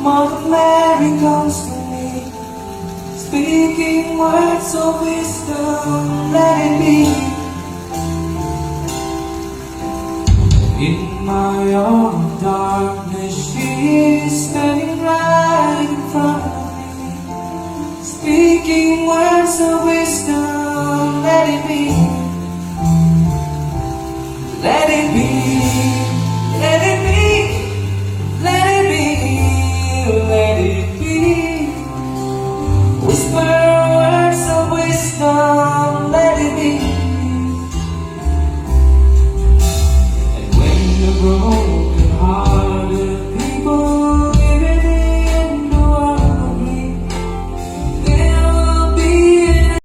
Mother Mary comes to me, speaking words of wisdom, let it be. In my own darkness, she is standing right in front of me, speaking words of wisdom.